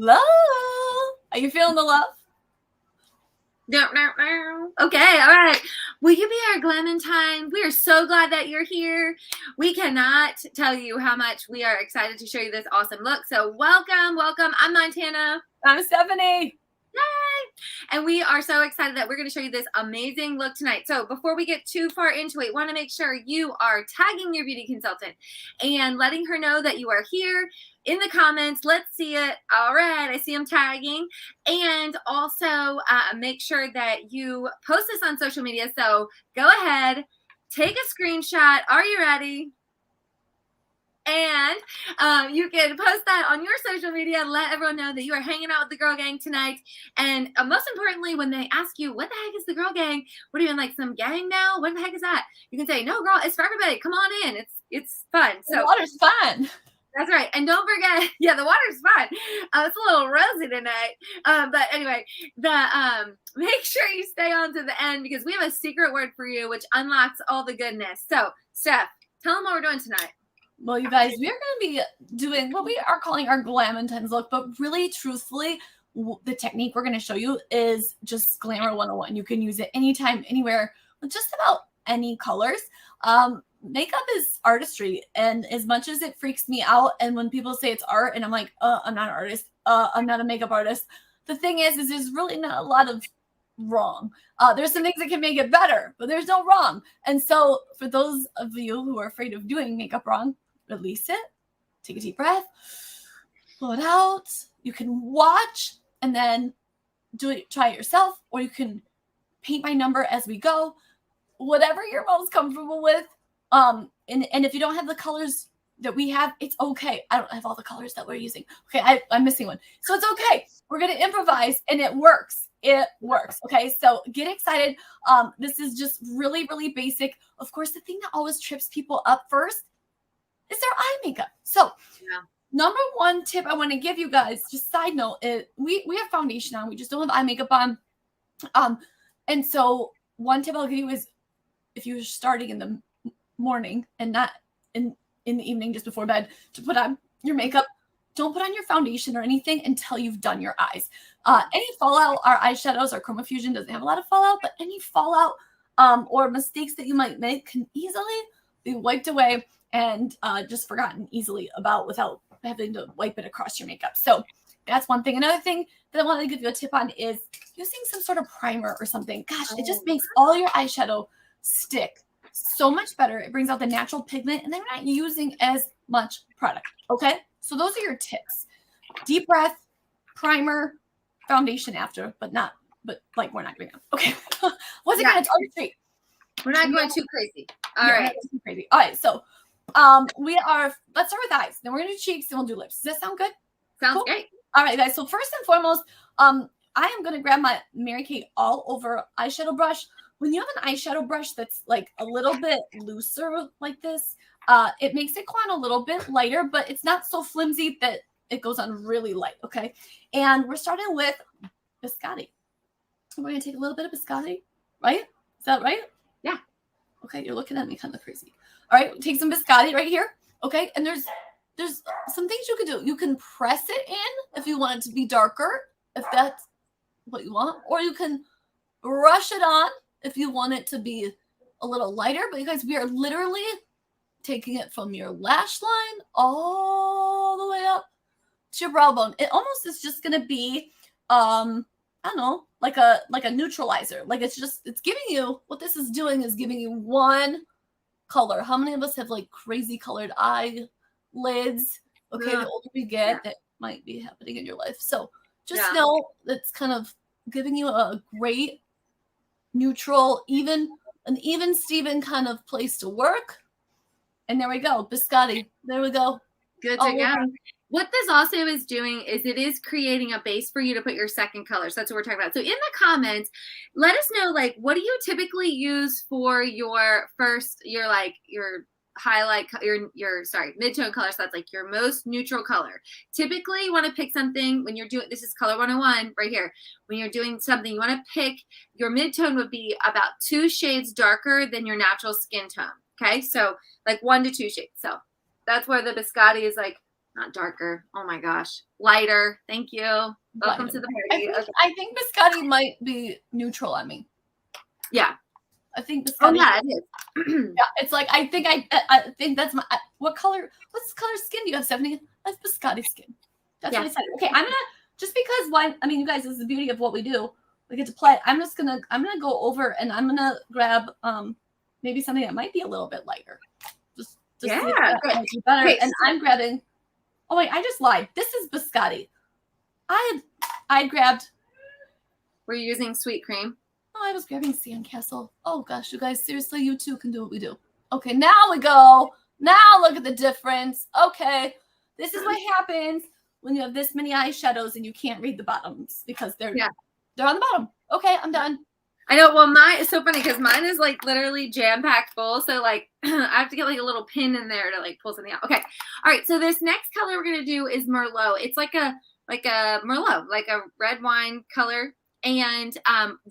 Hello. Are you feeling the love? Okay, all right. Will you be our GLAM-entine? We are so glad that you're here. We cannot tell you how much we are excited to show you this awesome look. So welcome, welcome. I'm Montana. I'm Stephanie. Yay! And we are so excited that we're going to show you this amazing look tonight. So before we get too far into it, want to make sure you are tagging your beauty consultant and letting her know that you are here in the comments. Let's see it. All right, I see them tagging. And also make sure that you post this on social media. So go ahead, take a screenshot. Are you ready? And you can post that on your social media. Let everyone know that you are hanging out with the Girl Gang tonight. And most importantly, when they ask you, what the heck is the Girl Gang? What are you in, like, some gang now? What the heck is that? You can say, no, girl, it's for everybody. Come on in. It's fun. So the water's fun. That's right. And don't forget, yeah, the water's fun. It's a little rosy tonight. But anyway, make sure you stay on to the end because we have a secret word for you, which unlocks all the goodness. So, Steph, tell them what we're doing tonight. Well, you guys, we are going to be doing what we are calling our GLAM-entine look, but really, truthfully, the technique we're going to show you is just Glamour 101. You can use it anytime, anywhere, with just about any colors. Makeup is artistry, and as much as it freaks me out, and when people say it's art, and I'm like, I'm not an artist, I'm not a makeup artist, the thing is there's really not a lot of wrong. There's some things that can make it better, but there's no wrong. And so for those of you who are afraid of doing makeup wrong, release it, take a deep breath, blow it out. You can watch and then try it yourself, or you can paint my number as we go, whatever you're most comfortable with. And if you don't have the colors that we have, it's okay. I don't have all the colors that we're using. Okay, I'm missing one. So it's okay. We're going to improvise, and it works. It works. Okay, so get excited. This is just really, really basic. Of course, the thing that always trips people up first is their eye makeup. So number one tip I want to give you guys, just side note, is we have foundation on. We just don't have eye makeup on. And so one tip I'll give you is if you're starting in the morning and not in the evening just before bed to put on your makeup, don't put on your foundation or anything until you've done your eyes. Any fallout, our eyeshadows, our Chroma Fusion doesn't have a lot of fallout, but any fallout or mistakes that you might make can easily be wiped away and just forgotten easily about without having to wipe it across your makeup. So that's one thing. Another thing that I wanted to give you a tip on is using some sort of primer or something. Gosh, it just makes all your eyeshadow stick so much better. It brings out the natural pigment, and then we're not using as much product. Okay, so those are your tips. Deep breath, primer, foundation after, but like we're not going to. Okay, what's it going to treat? We're not going too crazy. All right, too crazy. All right, so let's start with eyes. Then we're going to do cheeks, and we'll do lips. Does that sound good? Sounds great. All right, guys. So first and foremost, I am going to grab my Mary Kay all over eyeshadow brush. When you have an eyeshadow brush that's like a little bit looser like this, it makes it go on a little bit lighter, but it's not so flimsy that it goes on really light, okay? And we're starting with Biscotti. We're going to take a little bit of Biscotti, right? Is that right? Yeah. Okay, you're looking at me kind of crazy. All right, take some Biscotti right here, okay? And there's some things you can do. You can press it in if you want it to be darker, if that's what you want, or you can brush it on if you want it to be a little lighter. But you guys, we are literally taking it from your lash line all the way up to your brow bone. It almost is just going to be, I don't know, like a neutralizer. Like it's giving you, what this is doing is giving you one color. How many of us have like crazy colored eyelids? Okay, the older we get, that might be happening in your life. So just know that's kind of giving you a great neutral, an even Steven kind of place to work. And there we go, Biscotti. There we go. Good to go. What this also is doing is it is creating a base for you to put your second color. So that's what we're talking about. So in the comments, let us know, like, what do you typically use for your highlight, your mid-tone color? So that's like your most neutral color. Typically you want to pick something when you're doing, this is color 101 right here. When you're doing something, you want to pick, your mid-tone would be about 2 shades darker than your natural skin tone. Okay, so like 1 to 2 shades. So that's where the Biscotti is like Not darker. Oh my gosh. Lighter. Thank you. Welcome to the party. I think biscotti might be neutral on me. Yeah. I think biscotti. Oh yeah, it is. Yeah, it's like I think that's my what color skin do you have, Stephanie? That's biscotti skin. That's what I said. Okay, I'm gonna just because you guys, this is the beauty of what we do. We get to play. I'm gonna go over and I'm gonna grab maybe something that might be a little bit lighter. Just yeah, see if that might be better. Okay, and I'm grabbing. Oh wait, I just lied. This is biscotti. I grabbed. Were you using sweet cream? Oh, I was grabbing Sandcastle. Oh gosh, you guys, seriously, you too can do what we do. Okay, now we go. Now look at the difference. Okay, this is what happens when you have this many eyeshadows and you can't read the bottoms because they're on the bottom. Okay, I'm done. I know. Well, mine is so funny because mine is like literally jam-packed full. So like I have to get like a little pin in there to like pull something out. Okay. All right. So this next color we're going to do is Merlot. It's like a Merlot, like a red wine color. And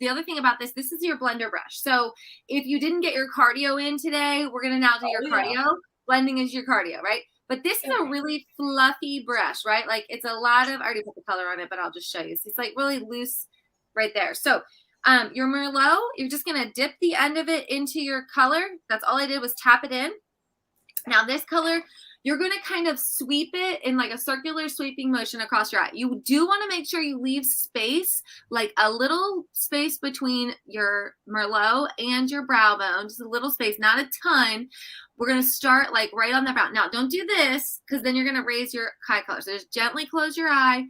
the other thing about this is your blender brush. So if you didn't get your cardio in today, we're going to now do your cardio. Blending is your cardio, right? But this is a really fluffy brush, right? Like it's a lot of, I already put the color on it, but I'll just show you. So it's like really loose right there. So your Merlot, you're just going to dip the end of it into your color. That's all I did was tap it in. Now this color, you're going to kind of sweep it in like a circular sweeping motion across your eye. You do want to make sure you leave space, like a little space between your Merlot and your brow bone, just a little space, not a ton. We're going to start like right on the brow. Now don't do this because then you're going to raise your eye color. So just gently close your eye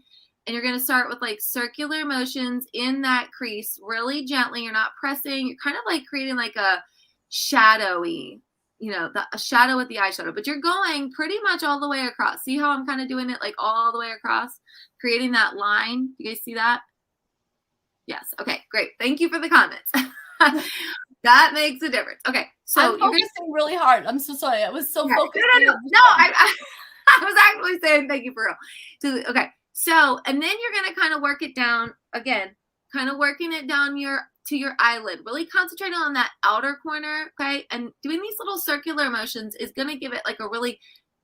and you're going to start with like circular motions in that crease really gently. You're not pressing. You're kind of like creating like a shadowy, a shadow with the eyeshadow, but you're going pretty much all the way across. See how I'm kind of doing it like all the way across, creating that line. You guys see that? Yes. Okay, great. Thank you for the comments. That makes a difference. Okay. So I'm focusing really hard. I'm so sorry. I was so focused. No, I was actually saying thank you for real. So, okay. So, and then you're going to kind of work it down again, kind of working it down to your eyelid, really concentrating on that outer corner, okay? And doing these little circular motions is going to give it like a really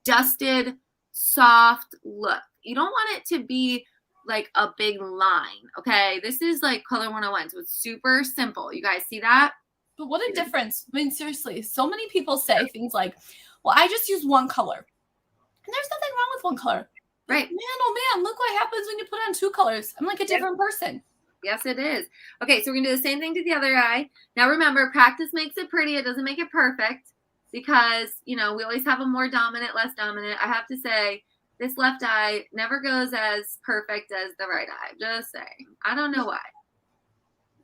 dusted, soft look. You don't want it to be like a big line, okay? This is like Color 101, so it's super simple. You guys see that? But what a difference. I mean, seriously, so many people say things like, well, I just use one color. And there's nothing wrong with one color. Right. Man, oh man, look what happens when you put on two colors. I'm like a different person. Yes, it is. Okay, so we're going to do the same thing to the other eye. Now, remember, practice makes it pretty. It doesn't make it perfect because, we always have a more dominant, less dominant. I have to say, this left eye never goes as perfect as the right eye. Just saying. I don't know why.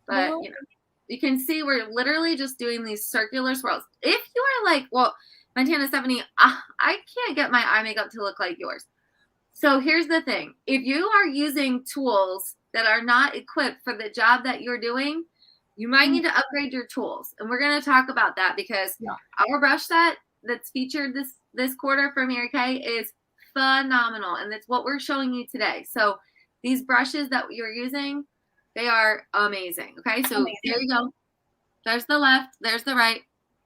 But, you can see we're literally just doing these circular swirls. If you are like, well, Montana Stephanie, I can't get my eye makeup to look like yours. So here's the thing. If you are using tools that are not equipped for the job that you're doing, you might need to upgrade your tools. And we're going to talk about that because our brush set that's featured this quarter from Mary Kay is phenomenal. And that's what we're showing you today. So these brushes that you're using, they are amazing. Okay, so there you go. There's the left. There's the right.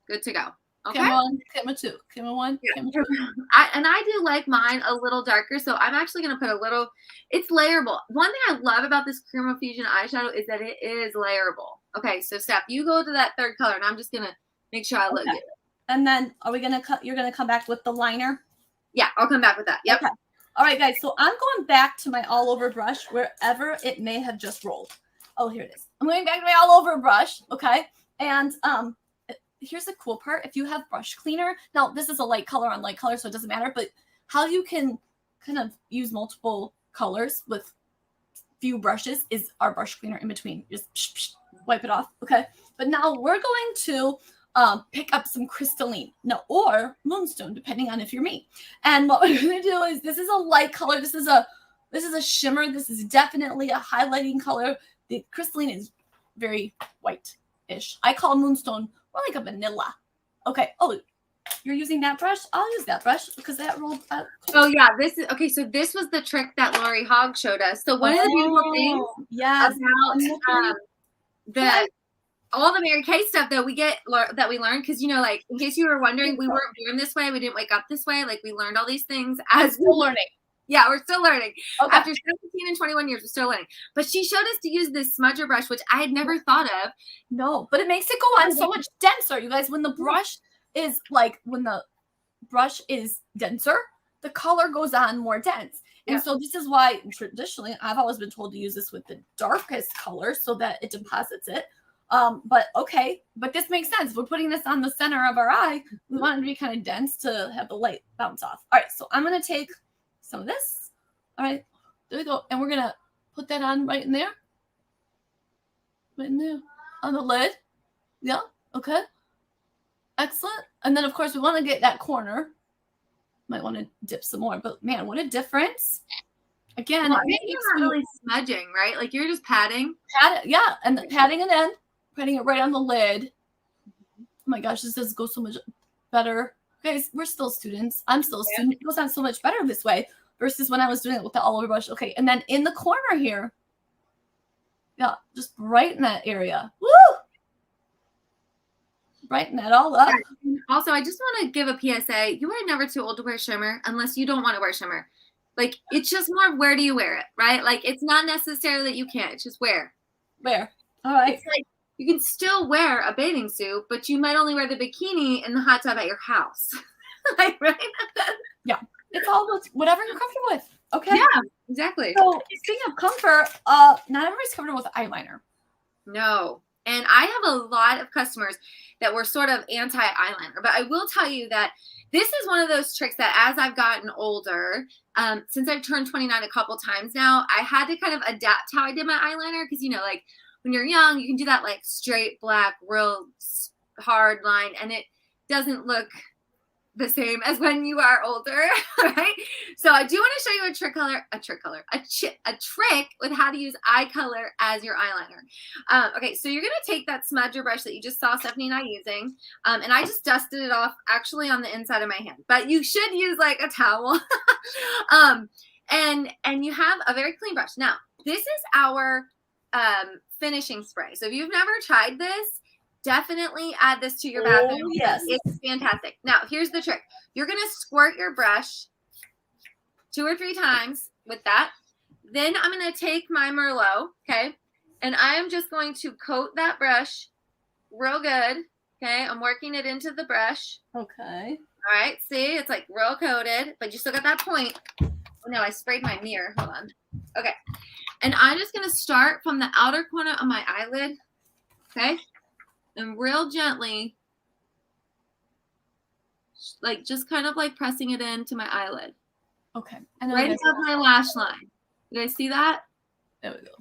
Good to go. Okay. Camera 1, camera 2, camera 1, camera 2. I do like mine a little darker, so I'm actually going to put a little, it's layerable. One thing I love about this Chroma Fusion eyeshadow is that it is layerable. Okay, so Steph, you go to that third color, and I'm just going to make sure I look good. And then are we going to, you're going to come back with the liner? Yeah, I'll come back with that. Yep. Okay. All right, guys, so I'm going back to my all over brush wherever it may have just rolled. Oh, here it is. I'm going back to my all over brush, okay? And here's the cool part. If you have brush cleaner, now this is a light color on light color, so it doesn't matter, but how you can kind of use multiple colors with few brushes is our brush cleaner in between. Just wipe it off, okay? But now we're going to pick up some crystalline, or moonstone, depending on if you're me. And what we're going to do is, this is a light color. This is a shimmer. This is definitely a highlighting color. The crystalline is very white-ish. I call moonstone more like a vanilla. Okay. Oh, you're using that brush? I'll use that brush because that rolled out. Oh, yeah. This is okay. So this was the trick that Lori Hogg showed us. So one of the beautiful things about all the Mary Kay stuff that that we learned, because, you know, like, in case you were wondering, we weren't born this way. We didn't wake up this way. Like, we learned all these things as we're learning. Yeah, we're still learning. Okay. After 17 and 21 years, we're still learning. But she showed us to use this smudger brush, which I had never thought of. No, but it makes it go on so much denser, you guys. When the brush is denser, the color goes on more dense. And so this is why traditionally I've always been told to use this with the darkest color so that it deposits it. But this makes sense. We're putting this on the center of our eye. We want it to be kind of dense to have the light bounce off. All right, so I'm going to take some of this. All right, there we go. And we're going to put that on right in there. Right in there on the lid. Yeah, okay. Excellent. And then, of course, we want to get that corner. Might want to dip some more, but man, what a difference. Again, well, you're not really smudging, right? Like, you're just patting. Yeah, and patting it in, patting it right on the lid. Oh my gosh, this does go so much better. Guys, we're still students. I'm still a student. It goes on so much better this way versus when I was doing it with the all over brush. Okay, and then in the corner here, yeah, just right in that area. Woo! Brighten that all up. Also, I just want to give a PSA. You are never too old to wear shimmer unless you don't want to wear shimmer. Like, it's just more of where do you wear it, right? Like, it's not necessarily that you can't. It's just where. Wear. All right. It's like, you can still wear a bathing suit, but you might only wear the bikini in the hot tub at your house. Like, right? Yeah. It's all whatever you're comfortable with. Okay? Yeah, exactly. So, speaking of comfort, not everybody's comfortable with eyeliner. No. And I have a lot of customers that were sort of anti-eyeliner. But I will tell you that this is one of those tricks that as I've gotten older, since I've turned 29 a couple times now, I had to kind of adapt how I did my eyeliner. Because, you know, like, when you're young, you can do that, like, straight, black, real hard line. And it doesn't look the same as when you are older, right? So I do want to show you a trick with how to use eye color as your eyeliner. Okay, so you're going to take that smudger brush that you just saw Stephanie and I using, and I just dusted it off actually on the inside of my hand, but you should use like a towel. And you have a very clean brush. Now, this is our finishing spray. So if you've never tried this, definitely add this to your bathroom. Oh, yes. It's fantastic. Now, here's the trick. You're going to squirt your brush 2 or 3 times with that. Then I'm going to take my Merlot, okay, and I am just going to coat that brush real good, okay? I'm working it into the brush. Okay. All right, see? It's like real coated, but you still got that point. Oh, no, I sprayed my mirror. Hold on. Okay. And I'm just going to start from the outer corner of my eyelid, okay? And real gently, like, just kind of like pressing it into my eyelid. Okay. And right above my lash line. You guys see that? There we go.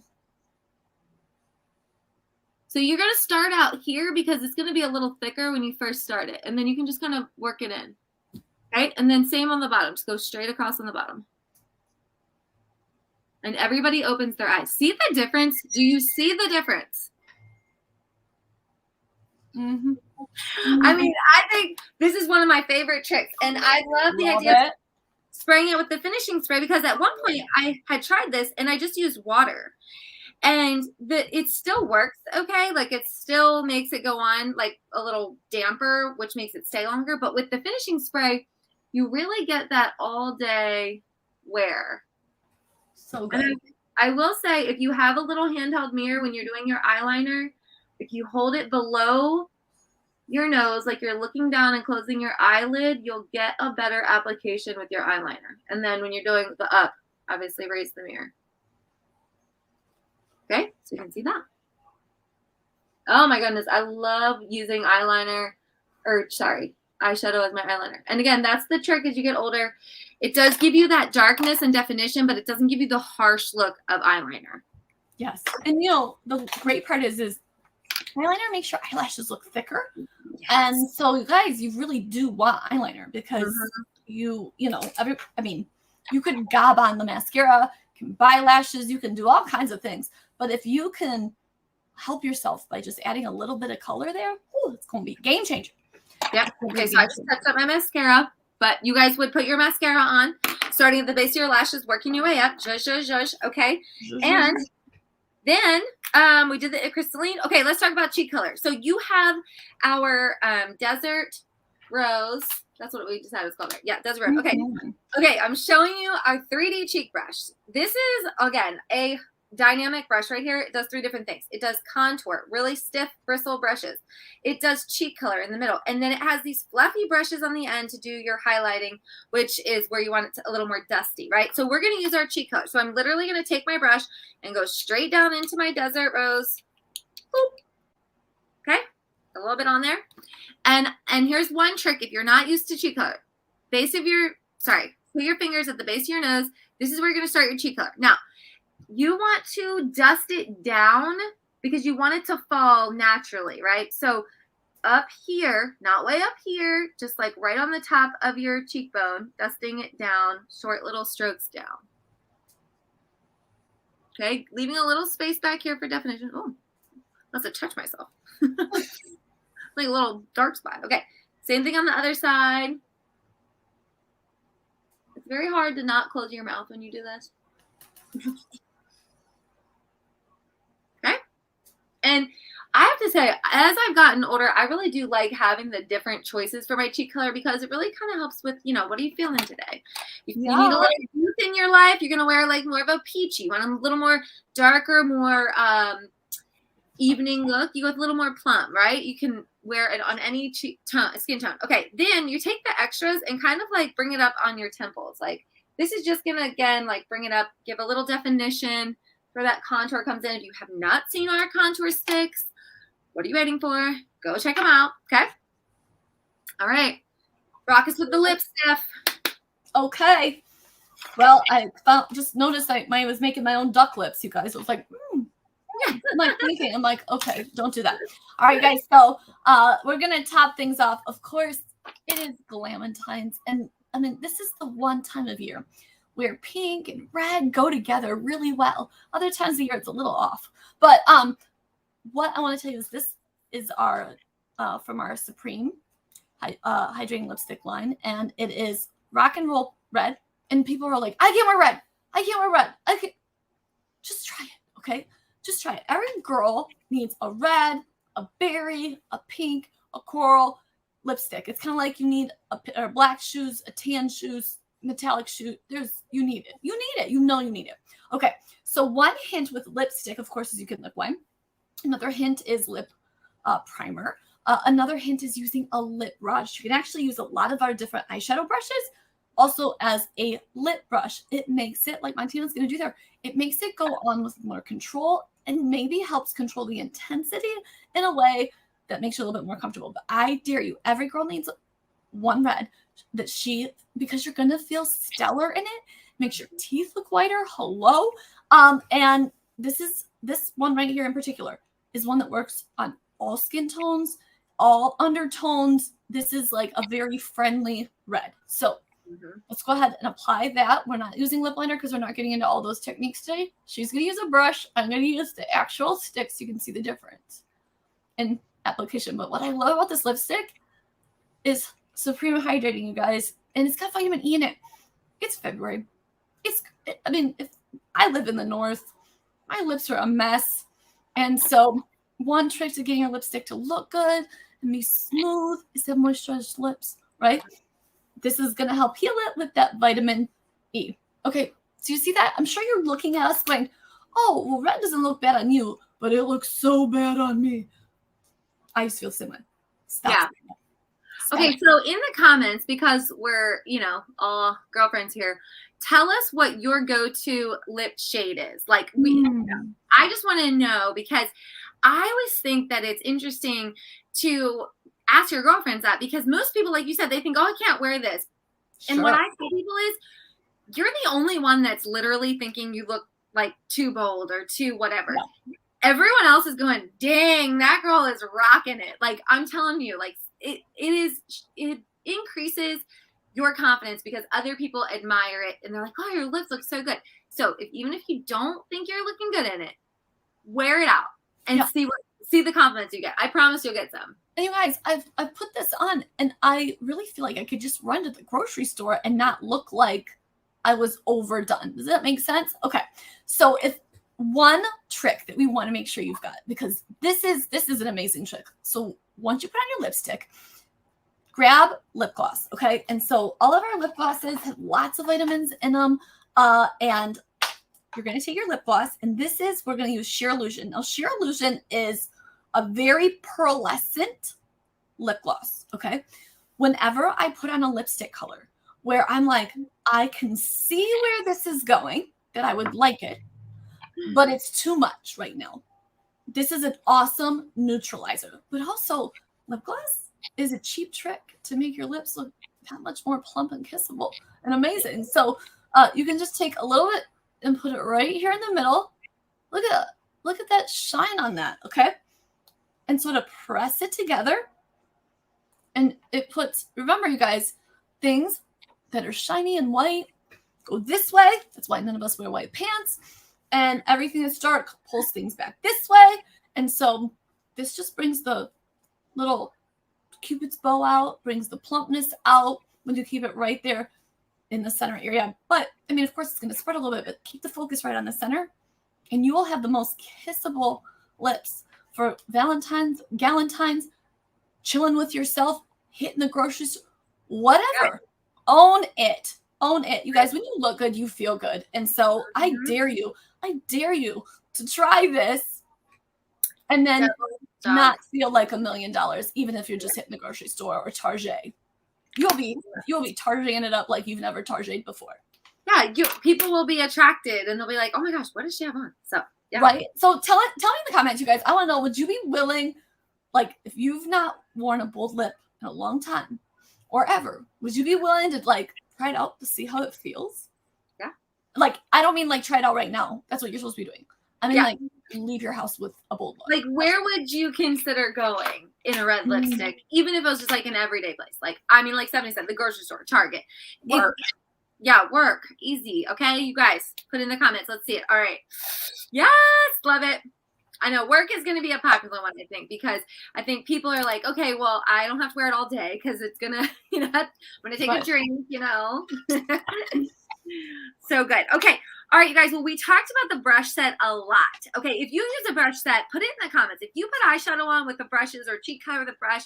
So you're going to start out here because it's going to be a little thicker when you first start it. And then you can just kind of work it in. Right? And then same on the bottom. Just go straight across on the bottom. And everybody opens their eyes. See the difference? Do you see the difference? Mm-hmm. I mean, I think this is one of my favorite tricks. And I love the idea of spraying it with the finishing spray, because at one point I had tried this and I just used water. And it still works okay. Like, it still makes it go on like a little damper, which makes it stay longer. But with the finishing spray, you really get that all day wear. So good. And I will say, if you have a little handheld mirror when you're doing your eyeliner, if you hold it below your nose, like you're looking down and closing your eyelid, you'll get a better application with your eyeliner. And then when you're doing the up, obviously raise the mirror. Okay, so you can see that. Oh my goodness, I love using eyeshadow as my eyeliner. And again, that's the trick as you get older. It does give you that darkness and definition, but it doesn't give you the harsh look of eyeliner. Yes. And you know, the great part is eyeliner makes your eyelashes look thicker. Yes. And so, you guys, you really do want eyeliner because you could gob on the mascara, you can buy lashes, you can do all kinds of things. But if you can help yourself by just adding a little bit of color there, it's going to be a game changer. Yep. Okay, so I just touched up my mascara, but you guys would put your mascara on, starting at the base of your lashes, working your way up, zhush, zhush, zhush, okay? And Then we did the crystalline. Okay, let's talk about cheek color. So you have our desert rose. That's what we decided was called. Right? Yeah, desert rose. Okay. Okay, I'm showing you our 3D cheek brush. This is, again, a dynamic brush right here. It does 3 different things. It does contour, really stiff bristle brushes. It does cheek color in the middle. And then it has these fluffy brushes on the end to do your highlighting, which is where you want it to, a little more dusty, right? So we're going to use our cheek color. So I'm literally going to take my brush and go straight down into my desert rose. Boop. Okay, a little bit on there. And here's one trick if you're not used to cheek color. Put your fingers at the base of your nose. This is where you're going to start your cheek color. Now, you want to dust it down because you want it to fall naturally, right? So up here, not way up here, just like right on the top of your cheekbone, dusting it down, short little strokes down. Okay, leaving a little space back here for definition. Oh, must have touched myself. Like a little dark spot. Okay, same thing on the other side. It's very hard to not close your mouth when you do this. Okay, and I have to say, as I've gotten older, I really do like having the different choices for my cheek color because it really kind of helps with, what are you feeling today? If you need a little youth in your life, you're going to wear like more of a peachy. You want a little more darker, more evening look. You go with a little more plum, right? You can wear it on any skin tone. Okay, then you take the extras and kind of like bring it up on your temples. Like this is just going to, again, like bring it up, give a little definition where that contour comes in. If you have not seen our contour sticks, what are you waiting for? Go check them out, okay? All right. Rock us with the lips, Steph. Okay. Well, I just noticed I was making my own duck lips, you guys. I was like, yeah. I'm like, okay, don't do that. All right, guys. So we're going to top things off. Of course, it is GLAM-entines. And, I mean, this is the one time of year where pink and red go together really well. Other times of the year, it's a little off. But what I want to tell you is this is our from our Supreme hydrating lipstick line, and it is rock and roll red. And people are like, I can't wear red. I can't wear red. I can't. Just try it, okay? Just try it. Every girl needs a red, a berry, a pink, a coral lipstick. It's kind of like you need a black shoes, a tan shoes, metallic shoe. You need it. You need it. You know you need it. Okay. So one hint with lipstick, of course, is you can lip line. Another hint is lip primer. Another hint is using a lip brush. You can actually use a lot of our different eyeshadow brushes also as a lip brush. It makes it, like Montana's going to do there, it makes it go on with more control and maybe helps control the intensity in a way that makes you a little bit more comfortable. But I dare you, every girl needs one red because you're going to feel stellar in it. Makes your teeth look whiter. Hello. And this one right here in particular is one that works on all skin tones, all undertones. This is like a very friendly red. So let's go ahead and apply that. We're not using lip liner because we're not getting into all those techniques today. She's going to use a brush. I'm going to use the actual stick so you can see the difference in application. But what I love about this lipstick is Supreme Hydrating, you guys. And it's got vitamin E in it. It's February. If I live in the north, my lips are a mess. And so one trick to getting your lipstick to look good and be smooth is to have moisturized lips, right? This is going to help heal it with that vitamin E. Okay, so you see that? I'm sure you're looking at us going, oh, well, red doesn't look bad on you, but it looks so bad on me. I used to feel similar. Stop. Yeah. Okay, so in the comments, because we're, all girlfriends here, tell us what your go-to lip shade is. Like, I just want to know, because I always think that it's interesting to ask your girlfriends that, because most people, like you said, they think, oh, I can't wear this. Sure. And what I tell people is, you're the only one that's literally thinking you look like too bold or too whatever. Yeah. Everyone else is going, dang, that girl is rocking it. Like, I'm telling you, like, it increases your confidence because other people admire it and they're like, oh, your lips look so good. So even if you don't think you're looking good in it, wear it out and see the confidence you get. I promise you'll get some. And you guys, I've put this on and I really feel like I could just run to the grocery store and not look like I was overdone. Does that make sense? Okay. So if one trick that we want to make sure you've got, because this is an amazing trick. So once you put on your lipstick, grab lip gloss, okay? And so all of our lip glosses have lots of vitamins in them, and you're going to take your lip gloss, and we're going to use Sheer Illusion. Now, Sheer Illusion is a very pearlescent lip gloss, okay? Whenever I put on a lipstick color where I'm like, I can see where this is going, that I would like it, but it's too much right now. This is an awesome neutralizer. But also, lip gloss is a cheap trick to make your lips look that much more plump and kissable and amazing. So you can just take a little bit and put it right here in the middle. Look at that shine on that, okay? And sort of press it together. And it puts, remember you guys, things that are shiny and white go this way. That's why none of us wear white pants. And everything that's dark pulls things back this way. And so this just brings the little Cupid's bow out, brings the plumpness out when you keep it right there in the center area. But, I mean, of course, it's going to spread a little bit, but keep the focus right on the center. And you will have the most kissable lips for Valentine's, Galentine's, chilling with yourself, hitting the grocery store, whatever. Own it. Own it. You guys, when you look good, you feel good. And so I dare you to try this and then not feel like $1 million, even if you're just hitting the grocery store or Target. You'll be Targeting it up like you've never Targeted before. Yeah, people will be attracted and they'll be like, oh my gosh, what does she have on? So yeah. Right. So tell me in the comments, you guys. I want to know, would you be willing, like, if you've not worn a bold lip in a long time or ever, would you be willing to like try it out to see how it feels? Yeah. Like, I don't mean like try it out right now. That's what you're supposed to be doing. I mean, like, leave your house with a bold lip. Like, where would you consider going in a red lipstick, even if it was just like an everyday place? Like, I mean, like Stephanie said, the grocery store, Target. Work. Work. Easy. Okay, you guys, put in the comments. Let's see it. All right. Yes, love it. I know work is going to be a popular one, I think, because I think people are like, okay, well, I don't have to wear it all day because it's going to, I'm going to take a drink, So good. Okay. All right, you guys. Well, we talked about the brush set a lot. Okay. If you use a brush set, put it in the comments. If you put eyeshadow on with the brushes or cheek color with the brush,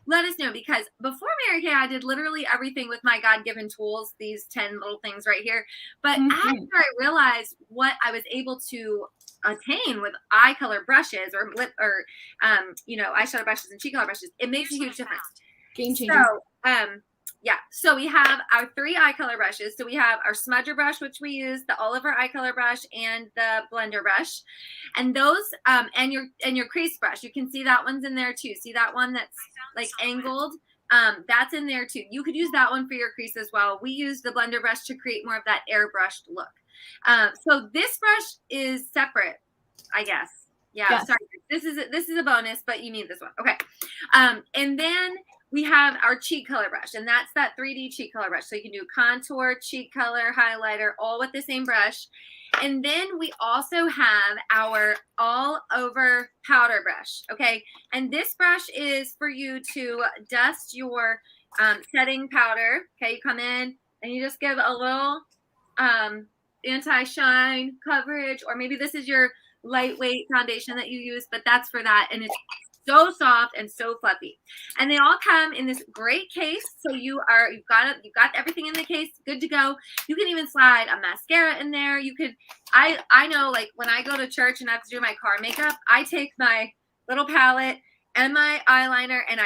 let us know, because before Mary Kay, I did literally everything with my God-given tools, these 10 little things right here. But after I realized what I was able to attain with eye color brushes or lip or eyeshadow brushes and cheek color brushes, it makes a huge difference. Game changer. So so we have our 3 eye color brushes. So we have our smudger brush, which we use, the Oliver eye color brush, and the blender brush, and those and your crease brush. You can see that one's in there too. See that one that's like angled? That's in there too. You could use that one for your crease as well. We use the blender brush to create more of that airbrushed look. So this brush is separate, I guess. Yeah, sorry. This is a bonus, but you need this one. Okay. And then we have our cheek color brush, and that's that 3D cheek color brush. So you can do contour, cheek color, highlighter, all with the same brush. And then we also have our all over powder brush. Okay. And this brush is for you to dust your setting powder. Okay. You come in and you just give a little anti-shine coverage, or maybe this is your lightweight foundation that you use, but that's for that. And it's so soft and so fluffy. And they all come in this great case. So you've got everything in the case, good to go. You can even slide a mascara in there. You could, I know, like when I go to church and I have to do my car makeup, I take my little palette and my eyeliner and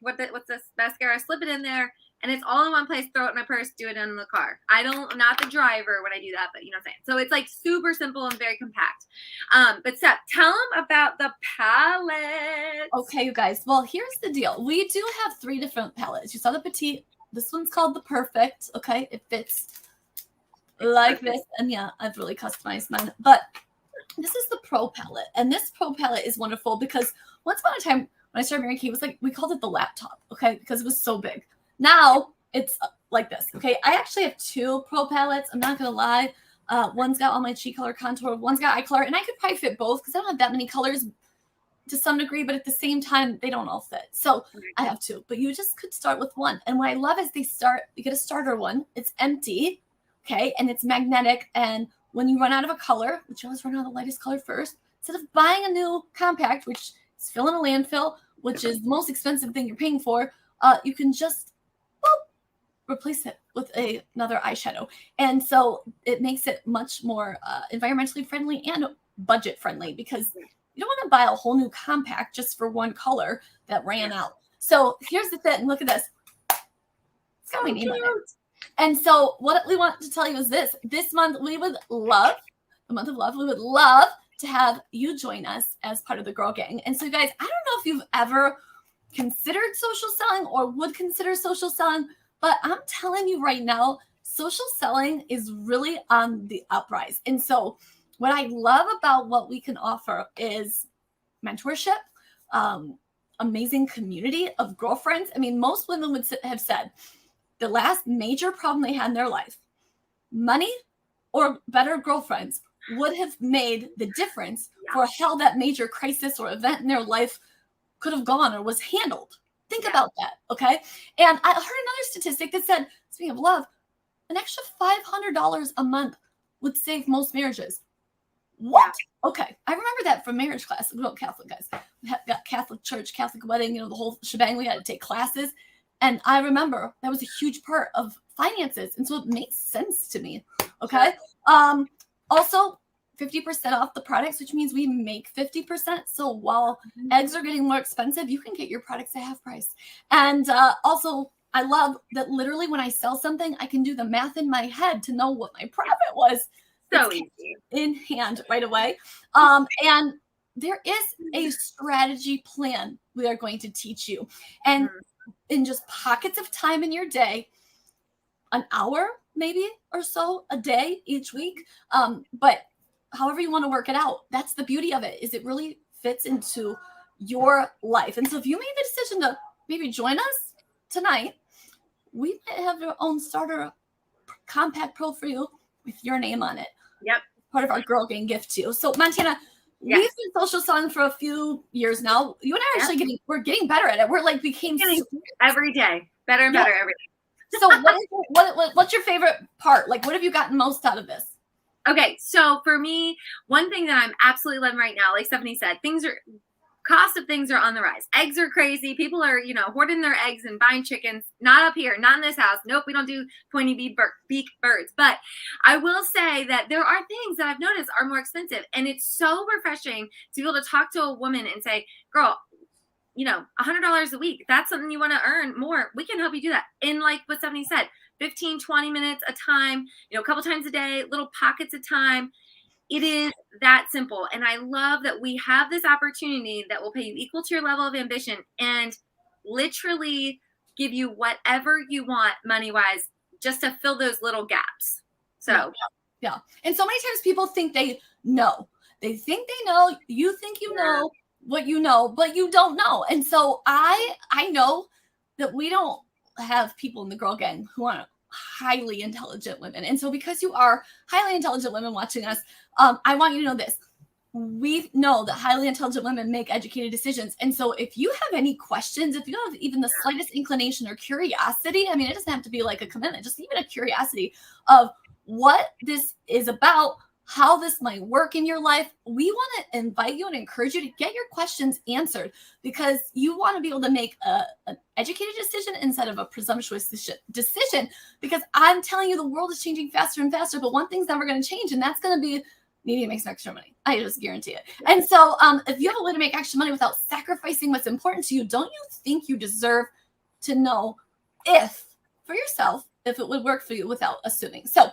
what's this mascara, slip it in there, and it's all in one place. Throw it in my purse, do it in the car. I'm not the driver when I do that, but you know what I'm saying. So it's like super simple and very compact. But Steph, tell them about the palette. Okay, you guys. Well, here's the deal. We do have 3 different palettes. You saw the petite. This one's called the perfect. Okay, it fits like this, and yeah, I've really customized mine. But this is the pro palette, and this pro palette is wonderful because once upon a time when I started Mary Kay, it was like we called it the laptop. Okay, because it was so big. Now it's like this. Okay, I actually have 2 pro palettes. I'm not gonna lie. One's got all my cheek color, contour. One's got eye color, and I could probably fit both because I don't have that many colors to some degree, but at the same time, they don't all fit. So I have 2, but you just could start with one. And what I love is you get a starter one. It's empty, okay, and it's magnetic. And when you run out of a color, which you always run out of the lightest color first, instead of buying a new compact, which is filling a landfill, which is the most expensive thing you're paying for, you can just replace it with another eyeshadow. And so it makes it much more environmentally friendly and budget friendly, because you don't want to buy a whole new compact just for one color that ran out. So here's the thing. Look at this. It's got my name on it. And so what we want to tell you is this month we would love, the month of love, we would love to have you join us as part of the Girl Gang. And so you guys, I don't know if you've ever considered social selling or would consider social selling, but I'm telling you right now, social selling is really on the uprise. And so what I love about what we can offer is mentorship, amazing community of girlfriends. I mean, most women would have said the last major problem they had in their life, money or better girlfriends, would have made the difference for how that major crisis or event in their life could have gone or was handled. Think about that, okay? And I heard another statistic that said, speaking of love, an extra $500 a month would save most marriages. What? Okay, I remember that from marriage class. We don't Catholic guys. We got Catholic church, Catholic wedding, the whole shebang. We had to take classes. And I remember that was a huge part of finances. And so it makes sense to me, okay? Also, 50% off the products, which means we make 50%. So while eggs are getting more expensive, you can get your products at half price. And also, I love that literally when I sell something, I can do the math in my head to know what my profit was. So easy. In hand right away. And there is a strategy plan we are going to teach you. And in just pockets of time in your day, an hour maybe or so a day each week, but however you want to work it out, that's the beauty of it, is it really fits into your life. And so if you made the decision to maybe join us tonight, we might have our own starter compact pro for you with your name on it. Yep. Part of our Girl Gang gift to you. So Montana, we've been social selling for a few years now. You and I are actually we're getting better at it. We're like became every day better and better every day. So what's your favorite part? Like, what have you gotten most out of this? Okay, so for me, one thing that I'm absolutely loving right now, like Stephanie said, cost of things are on the rise. Eggs are crazy. People are, hoarding their eggs and buying chickens. Not up here, not in this house. Nope, we don't do pointy beak birds. But I will say that there are things that I've noticed are more expensive. And it's so refreshing to be able to talk to a woman and say, girl, $100 a week, that's something you want to earn more. We can help you do that. In like what Stephanie said, 15, 20 minutes a time, a couple times a day, little pockets of time. It is that simple. And I love that we have this opportunity that will pay you equal to your level of ambition and literally give you whatever you want money-wise just to fill those little gaps. So, yeah. And so many times people think they know. They think they know. You think you know what you know, but you don't know. And so I know that we don't have people in the Girl Gang who are highly intelligent women. And so because you are highly intelligent women watching us, I want you to know this. We know that highly intelligent women make educated decisions. And so if you have any questions, if you have even the slightest inclination or curiosity, I mean, it doesn't have to be like a commitment, just even a curiosity of what this is about, how this might work in your life, we want to invite you and encourage you to get your questions answered, because you want to be able to make an educated decision instead of a presumptuous decision. Because I'm telling you, the world is changing faster and faster, but one thing's never going to change, and that's going to be media makes extra money. I just guarantee it. And so if you have a way to make extra money without sacrificing what's important to you, don't you think you deserve to know for yourself, if it would work for you without assuming? So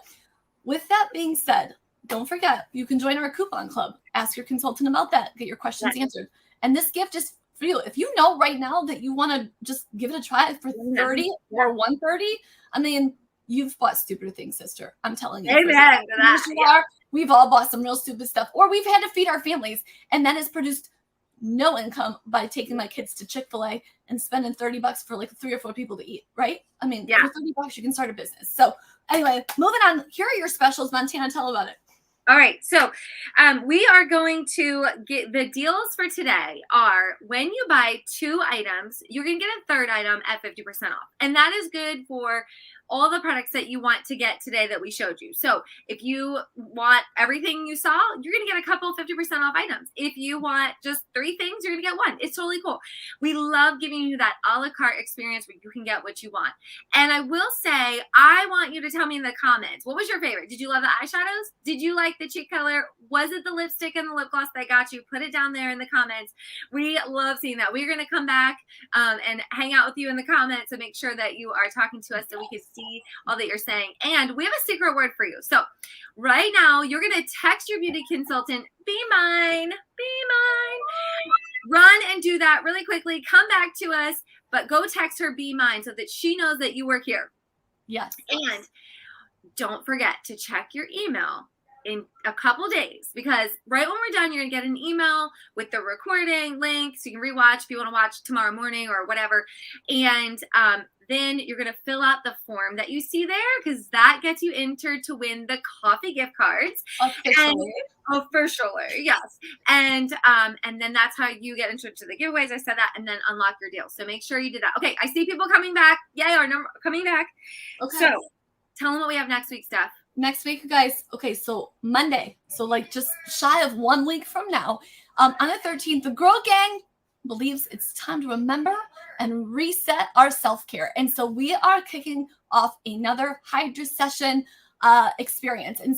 with that being said, don't forget, you can join our coupon club. Ask your consultant about that. Get your questions answered. And this gift is for you. If you know right now that you want to just give it a try for $30 or $130, I mean, you've bought stupider things, sister. I'm telling you. Amen. We've all bought some real stupid stuff, or we've had to feed our families, and that has produced no income by taking my kids to Chick-fil-A and spending $30 for like 3 or 4 people to eat, right? I mean, for $30 you can start a business. So anyway, moving on. Here are your specials, Montana. Tell about it. All right, so we are going to get the deals for today are when you buy 2 items, you're going to get a third item at 50% off. And that is good for all the products that you want to get today that we showed you. So if you want everything you saw, you're going to get a couple 50% off items. If you want just 3 things, you're going to get 1. It's totally cool. We love giving you that a la carte experience where you can get what you want. And I will say, I want you to tell me in the comments, what was your favorite? Did you love the eyeshadows? Did you like the cheek color? Was it the lipstick and the lip gloss that got you? Put it down there in the comments. We love seeing that. We're going to come back and hang out with you in the comments and make sure that you are talking to us so we can see all that you're saying. And we have a secret word for you. So right now, you're going to text your beauty consultant, be mine, be mine. Run and do that really quickly. Come back to us, but go text her, be mine, so that she knows that you work here. Yes. And don't forget to check your email in a couple days, because right when we're done, you're gonna get an email with the recording link so you can rewatch if you want to watch tomorrow morning or whatever. And then you're gonna fill out the form that you see there, because that gets you entered to win the coffee gift cards. Officially. Officially, yes. And then that's how you get entered to the giveaways. I said that, and then unlock your deal. So make sure you did that. Okay, I see people coming back. Yay, our number coming back. Okay. So tell them what we have next week, Steph. Next week, you guys. Okay, so Monday. So like just shy of 1 week from now, on the 13th, the Girl Gang believes it's time to remember and reset our self-care. And so we are kicking off another Hydra session experience. And